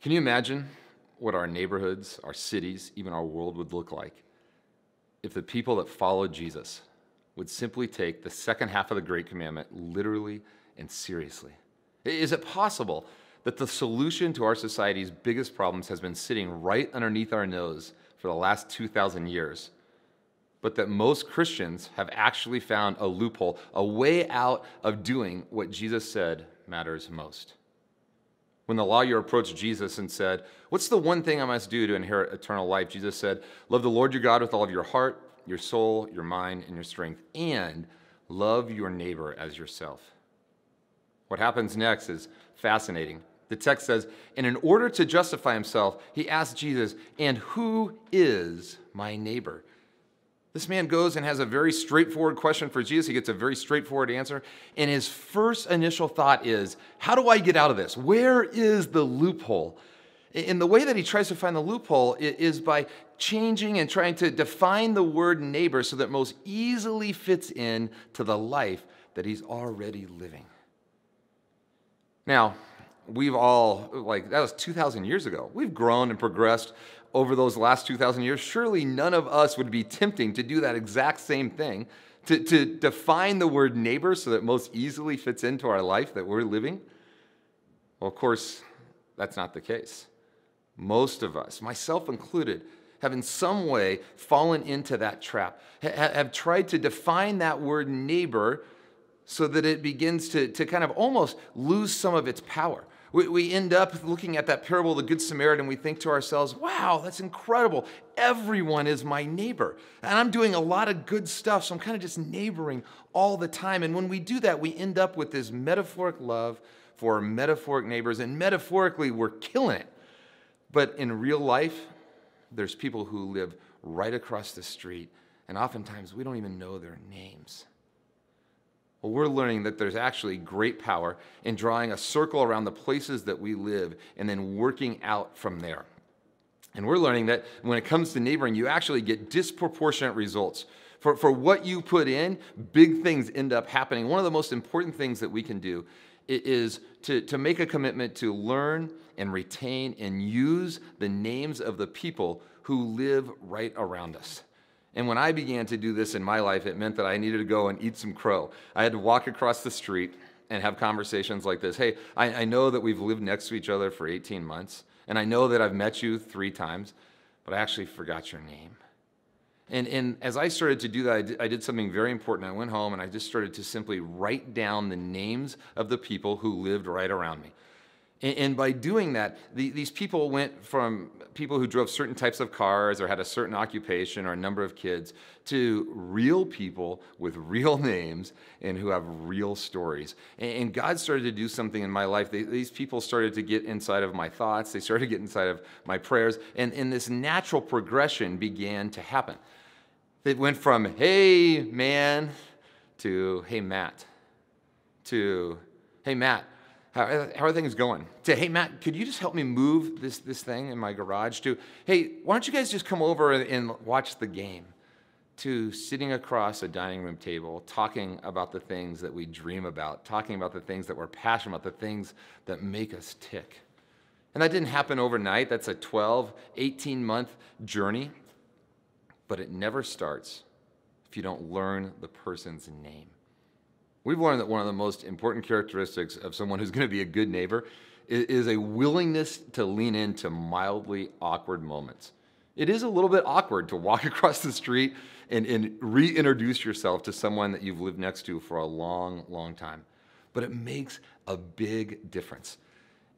Can you imagine what our neighborhoods, our cities, even our world would look like if the people that followed Jesus would simply take the second half of the Great Commandment literally and seriously? Is it possible that the solution to our society's biggest problems has been sitting right underneath our nose for the last 2,000 years, but that most Christians have actually found a loophole, a way out of doing what Jesus said matters most? When the lawyer approached Jesus and said, "What's the one thing I must do to inherit eternal life?" Jesus said, "Love the Lord your God with all of your heart, your soul, your mind, and your strength, and love your neighbor as yourself." What happens next is fascinating. The text says, and in order to justify himself, he asked Jesus, "And who is my neighbor?" This man goes and has a very straightforward question for Jesus. He gets a very straightforward answer. And his first initial thought is, how do I get out of this? Where is the loophole? And the way that he tries to find the loophole is by changing and trying to define the word neighbor so that it most easily fits in to the life that he's already living. Now, we've all, that was 2,000 years ago. We've grown and progressed over those last 2,000 years. Surely none of us would be tempting to do that exact same thing, to define the word neighbor so that it most easily fits into our life that we're living. Well, of course, that's not the case. Most of us, myself included, have in some way fallen into that trap, have tried to define that word neighbor so that it begins to kind of almost lose some of its power. We end up looking at that parable of the Good Samaritan, and we think to ourselves, wow, that's incredible. Everyone is my neighbor. And I'm doing a lot of good stuff, so I'm kind of just neighboring all the time. And when we do that, we end up with this metaphoric love for metaphoric neighbors, and metaphorically, we're killing it. But in real life, there's people who live right across the street, and oftentimes we don't even know their names. Well, we're learning that there's actually great power in drawing a circle around the places that we live and then working out from there. And we're learning that when it comes to neighboring, you actually get disproportionate results. For what you put in, big things end up happening. One of the most important things that we can do is to make a commitment to learn and retain and use the names of the people who live right around us. And when I began to do this in my life, it meant that I needed to go and eat some crow. I had to walk across the street and have conversations like this. Hey, I know that we've lived next to each other for 18 months, and I know that I've met you 3 times, but I actually forgot your name. And as I started to do that, I did something very important. I went home and I just started to simply write down the names of the people who lived right around me. And by doing that, these people went from people who drove certain types of cars or had a certain occupation or a number of kids to real people with real names and who have real stories. And God started to do something in my life. These people started to get inside of my thoughts. They started to get inside of my prayers. And this natural progression began to happen. It went from, hey, man, to, hey, Matt, to, hey, Matt, how are things going? To, hey, Matt, could you just help me move this thing in my garage? To, hey, why don't you guys just come over and watch the game? To sitting across a dining room table, talking about the things that we dream about, talking about the things that we're passionate about, the things that make us tick. And that didn't happen overnight. That's a 12, 18-month journey. But it never starts if you don't learn the person's name. We've learned that one of the most important characteristics of someone who's going to be a good neighbor is a willingness to lean into mildly awkward moments. It is a little bit awkward to walk across the street and reintroduce yourself to someone that you've lived next to for a long, long time. But it makes a big difference.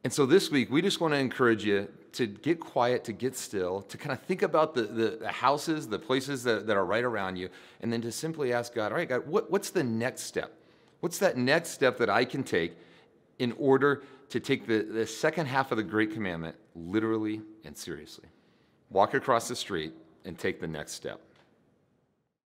And so this week, we just want to encourage you to get quiet, to get still, to kind of think about the houses, the places that are right around you, and then to simply ask God, all right, God, what's the next step? What's that next step that I can take in order to take the second half of the Great Commandment literally and seriously? Walk across the street and take the next step.